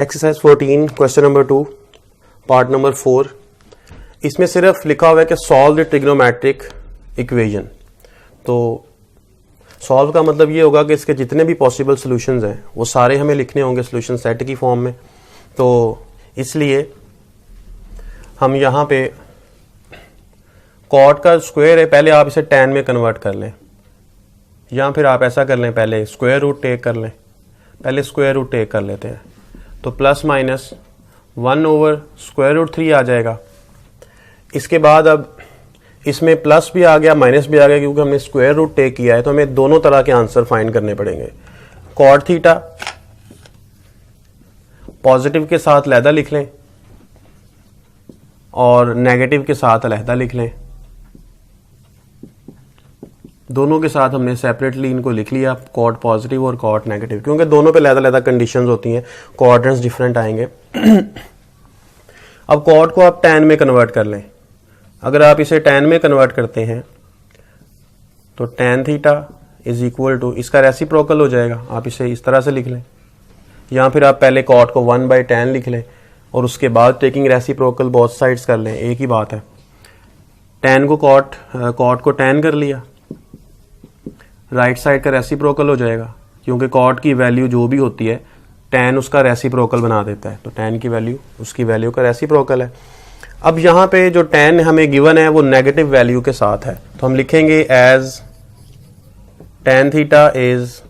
Exercise 14 question number 2 part number 4। इसमें सिर्फ लिखा हुआ है कि सॉल्व द ट्रिग्नोमेट्रिक इक्वेशन। तो सॉल्व का मतलब ये होगा कि इसके जितने भी पॉसिबल सॉल्यूशंस हैं वो सारे हमें लिखने होंगे सॉल्यूशन सेट की फॉर्म में। तो इसलिए हम यहाँ पे कॉट का स्क्वायर है, पहले आप इसे tan में कन्वर्ट कर लें, या फिर आप ऐसा कर लें पहले स्क्वायर रूट टेक कर लें। पहले स्क्वायर रूट टेक कर लेते हैं तो प्लस माइनस 1/√3 आ जाएगा। इसके बाद अब इसमें प्लस भी आ गया माइनस भी आ गया, क्योंकि हमने स्क्वायर रूट टेक किया है तो हमें दोनों तरह के आंसर फाइंड करने पड़ेंगे। कॉट थीटा पॉजिटिव के साथ अलहदा लिख लें और नेगेटिव के साथ अलहदा लिख लें। दोनों के साथ हमने सेपरेटली इनको लिख लिया, कॉट पॉजिटिव और कॉट नेगेटिव, क्योंकि दोनों पे अलग-अलग कंडीशंस होती हैं, कोऑर्डिनेट्स डिफरेंट आएंगे। अब कॉट को आप tan में कन्वर्ट कर लें। अगर आप इसे tan में कन्वर्ट करते हैं तो tan theta is equal to, इसका रेसिप्रोकल हो जाएगा, आप इसे इस तरह से लिख लें, या फिर आप पहले कॉट को 1/tan लिख लें और उसके बाद टेकिंग रेसिप्रोकल बोथ साइड्स कर लें, एक ही बात है। tan को कॉट को tan कर लिया, राइट साइड का रेसिप्रोकल हो जाएगा, क्योंकि कॉट की वैल्यू जो भी होती है tan उसका रेसिप्रोकल बना देता है, तो tan की वैल्यू उसकी वैल्यू का रेसिप्रोकल है। अब यहाँ पे जो tan हमें गिवन है वो नेगेटिव वैल्यू के साथ है, तो हम लिखेंगे as tan theta is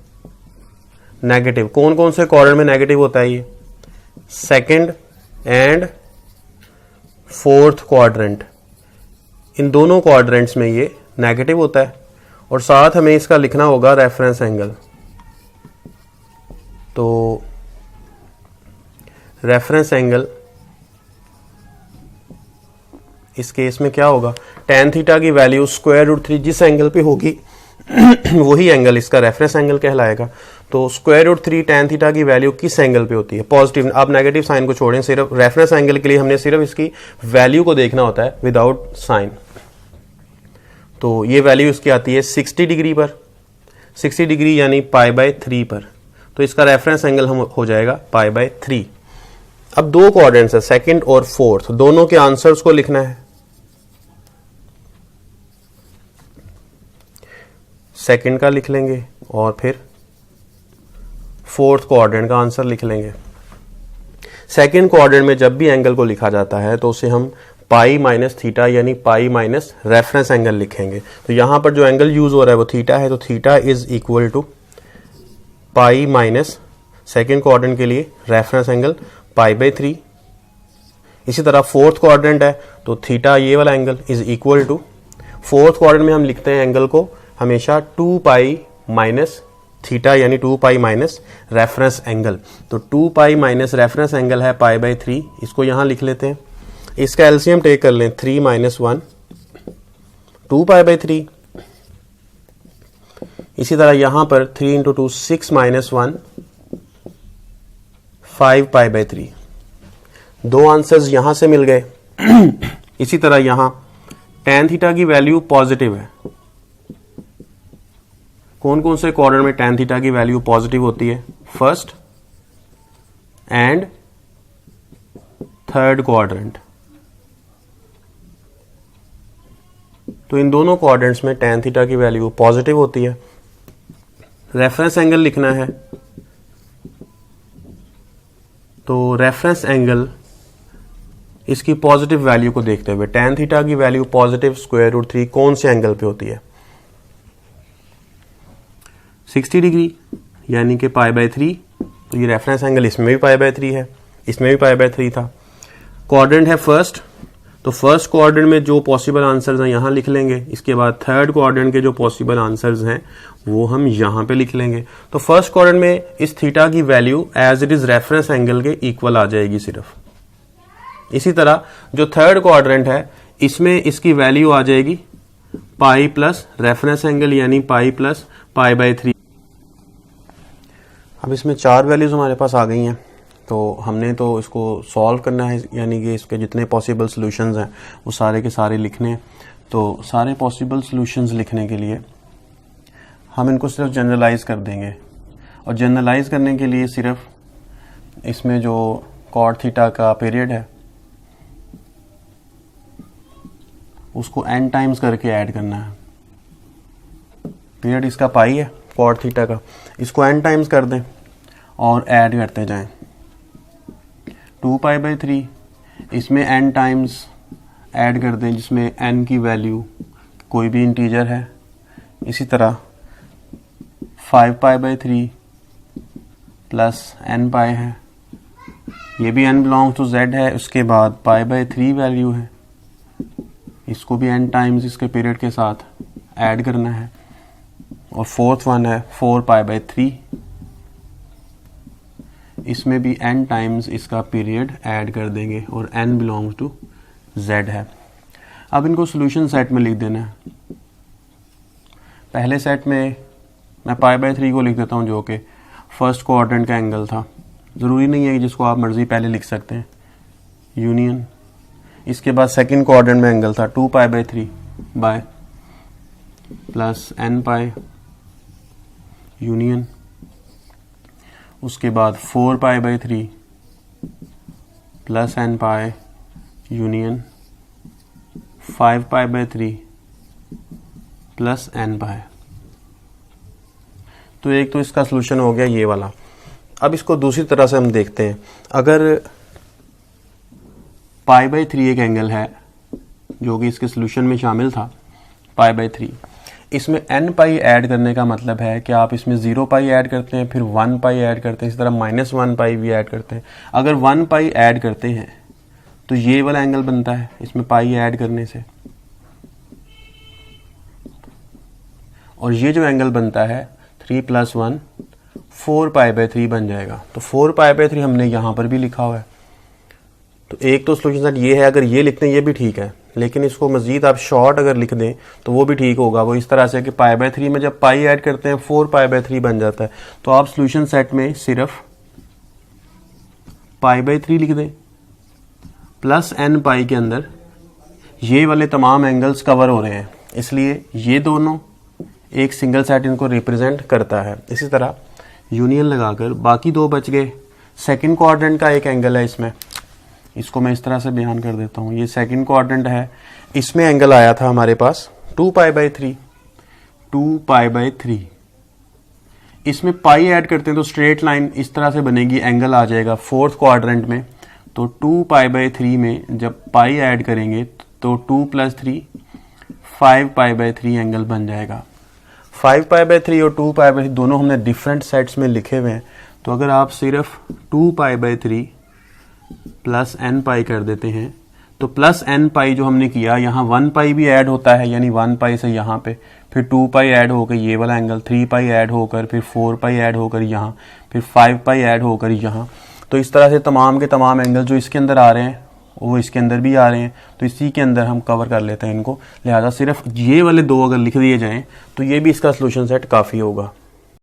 negative. कौन कौन से क्वाड्रेंट में नेगेटिव होता है? ये सेकंड एंड फोर्थ क्वाड्रेंट, इन दोनों क्वाड्रेंट्स में ये नेगेटिव होता है। और साथ हमें इसका लिखना होगा रेफरेंस एंगल। तो रेफरेंस एंगल इस केस में क्या होगा? tan थीटा की वैल्यू √3 जिस एंगल पे होगी वही एंगल इसका रेफरेंस एंगल कहलाएगा। तो √3 tan थीटा की वैल्यू किस एंगल पे होती है? पॉजिटिव। आप नेगेटिव साइन को छोड़ें, सिर्फ रेफरेंस एंगल के लिए हमने सिर्फ इसकी वैल्यू को देखना होता है विदाउट साइन। तो ये वैल्यू इसकी आती है 60 डिग्री पर, 60 डिग्री यानी π/3 पर। तो इसका रेफरेंस एंगल हम हो जाएगा π/3। अब दो कोऑर्डिनेट्स है, सेकंड और फोर्थ, दोनों के आंसर्स को लिखना है। सेकंड का लिख लेंगे और फिर फोर्थ कोऑर्डिनेट का आंसर लिख लेंगे। सेकंड कोऑर्डिनेट में जब भी एंगल को लिखा जाता है तो उसे हम पाई माइनस थीटा यानी पाई माइनस रेफरेंस एंगल लिखेंगे। तो यहां पर जो एंगल यूज हो रहा है वो थीटा है, तो theta is equal to pi minus second coordinate के लिए रेफरेंस एंगल π/3। इसी तरह फोर्थ कोऑर्डिनेट है तो थीटा ये वाला angle is equal to, fourth coordinate में हम लिखते हैं एंगल को हमेशा 2π माइनस थीटा यानी 2π माइनस रेफरेंस एंगल। तो 2π माइनस रेफरेंस एंगल है π/3, इसको यहां लिख लेते हैं। इसका एलसीएम टेक कर लें, 3 - 1 2π/3। इसी तरह यहां पर 3 × 2 6 - 1 5π/3। दो आंसर्स यहां से मिल गए। इसी तरह यहां tan थीटा की वैल्यू पॉजिटिव है। कौन कौन से क्वाड्रेंट में tan थीटा की वैल्यू पॉजिटिव होती है? First and third quadrant. तो इन दोनों क्वाड्रेंट्स में tan थीटा की वैल्यू पॉजिटिव होती है। रेफरेंस एंगल लिखना है, तो रेफरेंस एंगल इसकी पॉजिटिव वैल्यू को देखते हुए tan थीटा की वैल्यू पॉजिटिव √3 कौन से एंगल पे होती है? 60 डिग्री यानी कि π/3। तो ये रेफरेंस एंगल इसमें भी π/3 है, इसमें भी π/3 था। क्वाड्रेंट है फर्स्ट, तो फर्स्ट क्वाड्रेंट में जो पॉसिबल आंसर्स हैं यहां लिख लेंगे। इसके बाद थर्ड क्वाड्रेंट के जो पॉसिबल आंसर्स हैं वो हम यहां पे लिख लेंगे। तो फर्स्ट क्वाड्रेंट में इस थीटा की value as it is reference angle के इक्वल आ जाएगी सिर्फ। इसी तरह जो थर्ड क्वाड्रेंट है इसमें इसकी वैल्यू आ जाएगी पाई प्लस रेफरेंस एंगल यानी पाई प्लस π/3। अब इसमें 4 वैल्यूज हमारे पास आ गई हैं, तो हमने तो इसको सॉल्व करना है, यानी कि इसके जितने पॉसिबल सॉल्यूशंस हैं वो सारे के सारे लिखने हैं। तो सारे पॉसिबल सॉल्यूशंस लिखने के लिए हम इनको सिर्फ जनरलाइज कर देंगे, और जनरलाइज करने के लिए सिर्फ इसमें जो कॉट थीटा का पीरियड है उसको n टाइम्स करके ऐड करना है। पीरियड इसका पाई है कॉट थीटा का, इसको n टाइम्स कर दें और ऐड करते जाएं। 2π/3 इसमें n टाइम्स ऐड कर दें जिसमें n की वैल्यू कोई भी इंटीजर है। इसी तरह 5π/3 प्लस n पाई है, ये भी n बिलोंग्स टू z है। उसके बाद π/3 वैल्यू है, इसको भी n टाइम्स इसके पीरियड के साथ ऐड करना है। और फोर्थ वन है 4π/3, इसमें भी n टाइम्स इसका पीरियड ऐड कर देंगे और n बिलोंग्स टू z है। अब इनको सॉल्यूशन सेट में लिख देना है। पहले सेट में मैं π/3 को लिख देता हूँ जो कि फर्स्ट क्वाड्रेंट का एंगल था। ज़रूरी नहीं है कि जिसको आप मर्ज़ी पहले लिख सकते हैं, यूनियन। इसके बाद सेकंड क्वाड्रेंट में एंगल था 2π/3 बाय प्लस n पाई यूनियन। उसके बाद 4π/3 प्लस n पाई यूनियन 5π/3 प्लस n पाई। तो एक तो इसका सलूशन हो गया ये वाला। अब इसको दूसरी तरह से हम देखते हैं। अगर π/3 एक एंगल है जो कि इसके सलूशन में शामिल था, π/3, इसमें n पाई ऐड करने का मतलब है कि आप इसमें 0 पाई ऐड करते हैं, फिर 1 पाई ऐड करते हैं, इस तरह -1 पाई भी ऐड करते हैं। अगर 1 पाई ऐड करते हैं तो ये वाला एंगल बनता है इसमें पाई ऐड करने से, और ये जो एंगल बनता है 3 + 1 4π/3 बन जाएगा। तो 4π/3 हमने यहाँ पर भी लिखा हुआ है। तो एक तो सॉल्यूशन सेट ये है, अगर ये लिखते हैं ये भी ठीक है, लेकिन इसको मजीद आप शॉर्ट अगर लिख दें तो वो भी ठीक होगा। वो इस तरह से कि π/3 में जब पाई ऐड करते हैं 4π/3 बन जाता है। तो आप सॉल्यूशन सेट में सिर्फ π/3 लिख दें प्लस n पाई के अंदर ये वाले तमाम एंगल्स कवर हो रहे हैं, इसलिए ये दोनों एक सिंगल सेट इनको रिप्रेजेंट करता है। इसी तरह यूनियन लगाकर बाकी दो बच गए। सेकंड क्वाड्रेंट का एक एंगल है इसमें, इसको मैं इस तरह से बयान कर देता हूँ। ये सेकंड क्वाड्रेंट है, इसमें एंगल आया था हमारे पास 2π/3। इसमें पाई ऐड करते हैं तो स्ट्रेट लाइन इस तरह से बनेगी, एंगल आ जाएगा फोर्थ क्वाड्रेंट में। तो 2π/3 में जब पाई ऐड करेंगे तो 2 + 3 5π/3 एंगल बन जाएगा। 5π/3 और 2π/3 दोनों हमने डिफरेंट सेट्स में लिखे हुए हैं। तो अगर आप सिर्फ 2π/3 प्लस n पाई कर देते हैं तो प्लस n पाई जो हमने किया, यहाँ 1 पाई भी ऐड होता है, यानी 1 पाई से यहाँ पे, फिर 2 पाई ऐड होकर ये वाला एंगल, 3 पाई ऐड होकर, फिर 4 पाई ऐड होकर यहाँ, फिर 5 पाई ऐड होकर यहाँ। तो इस तरह से तमाम के तमाम एंगल जो इसके अंदर आ रहे हैं वो इसके अंदर भी आ रहे हैं, तो इसी के अंदर हम कवर कर लेते हैं इनको। लिहाजा सिर्फ ये वाले दो अगर लिख दिए जाएं तो ये भी इसका सॉल्यूशन सेट काफ़ी होगा।